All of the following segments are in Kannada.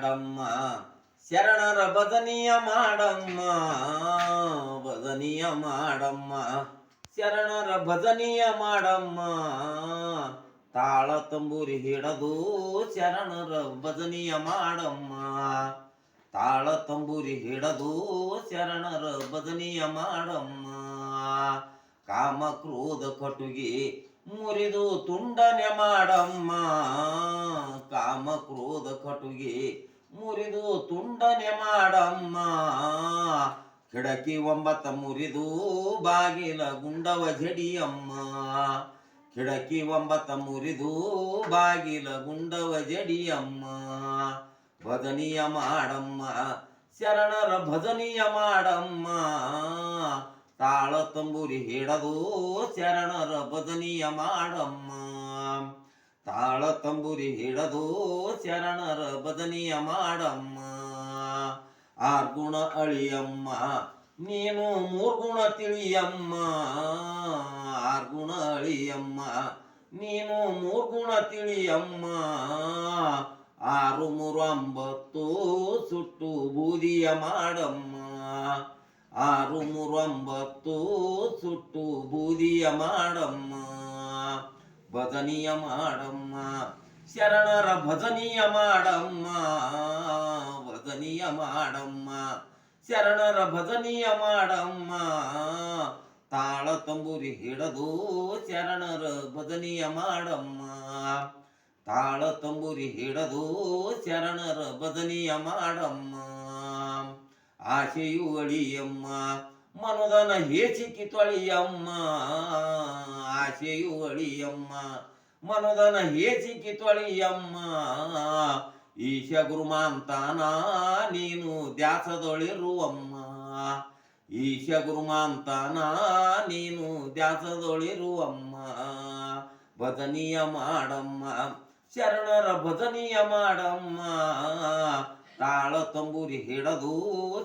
ಮಾಡಮ್ಮ ಶರಣರ ಭಜನಿಯ ಮಾಡಮ್ಮ ಭಜನಿಯ ಮಾಡಮ್ಮ ಶರಣರ ಭಜನಿಯ ಮಾಡಮ್ಮ ತಾಳ ತಂಬೂರಿ ಹಿಡದು ಶರಣರ ಭಜನಿಯ ಮಾಡಮ್ಮ ತಾಳ ತಂಬೂರಿ ಹಿಡದು ಶರಣರ ಭಜನಿಯ ಮಾಡಮ್ಮ ಕಾಮ ಕ್ರೋಧ ಕಟುಗಿ ಮುರಿದು ತುಂಡನೆ ಮಾಡಮ್ಮ ಕಾಮ ಕ್ರೋಧ ಕಟುಗಿ ಮುರಿದು ತುಂಡನೆ ಮಾಡಮ್ಮ ಕಿಡಕಿ ಒಂಬತ್ತ ಮುರಿದು ಬಾಗಿಲ ಗುಂಡವ ಜಡಿಯಮ್ಮ ಕಿಡಕಿ ಒಂಬತ್ತ ಮುರಿದು ಬಾಗಿಲ ಗುಂಡವ ಜಡಿಯಮ್ಮ ಭಜನಿಯ ಮಾಡಮ್ಮ ಶರಣರ ಭಜನಿಯ ಮಾಡಮ್ಮ ತಾಳ ತಂಬೂರಿ ಹಿಡದು ಶರಣರ ಭಜನಿಯ ಮಾಡಮ್ಮ ತಾಳ ತಂಬೂರಿ ಹಿಡದು ಶರಣರ ಭಜನಿಯ ಮಾಡಮ್ಮ ಆರ್ಗುಣ ಅಳಿಯಮ್ಮ ನೀನು ಮೂರ್ಗುಣ ತಿಳಿಯಮ್ಮ ಆರ್ಗುಣ ಅಳಿಯಮ್ಮ ನೀನು ಮೂರ್ಗುಣ ತಿಳಿಯಮ್ಮ 6 3 9 ಸುಟ್ಟು ಬೂದಿಯ ಮಾಡಮ್ಮ 6 3 9 ಸುಟ್ಟು ಬೂದಿಯ ಮಾಡಮ್ಮ ಭಜನಿಯ ಮಾಡಮ್ಮ ಶರಣರ ಭಜನಿಯ ಮಾಡಮ್ಮ ಭಜನಿಯ ಮಾಡಮ್ಮ ಶರಣರ ಭಜನಿಯ ಮಾಡಮ್ಮ ತಾಳ ತಂಬೂರಿ ಹಿಡದು ಶರಣರ ಭಜನಿಯ ಮಾಡಮ್ಮ ತಾಳ ತಂಬೂರಿ ಹಿಡದು ಶರಣರ ಭಜನಿಯ ಮಾಡಮ್ಮ ಆಶೆಯು ಅಳಿಯಮ್ಮ ಮನುದನ ಹೇಸಿಕಿ ತೊಳೆಯಮ್ಮ ಆಶೆಯು ಅಳಿಯಮ್ಮ ಮನುದನ ಹೇಸಿಕಿ ತೊಳೆಯಮ್ಮ ಈಶ ಗುರುಮಾಂತಾನ ನೀನು ದ್ಯಾಸದೊಳಿರುವಮ್ಮ ಈಶ ಗುರುಮಾಂತಾನ ನೀನು ದ್ಯಾಸದೊಳಿರುವಮ್ಮ ಭಜನಿಯ ಮಾಡಮ್ಮ ಶರಣರ ಭಜನಿಯ ಮಾಡಮ್ಮ ತಾಳ ತಂಬೂರಿ ಹಿಡದು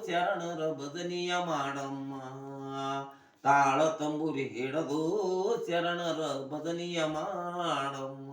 ಶರಣರ ಭಜನಿಯ ಮಾಡಮ್ಮ ತಾಳ ತಂಬೂರಿ ಹಿಡದು ಶರಣರ ಭಜನಿಯ ಮಾಡಮ್ಮ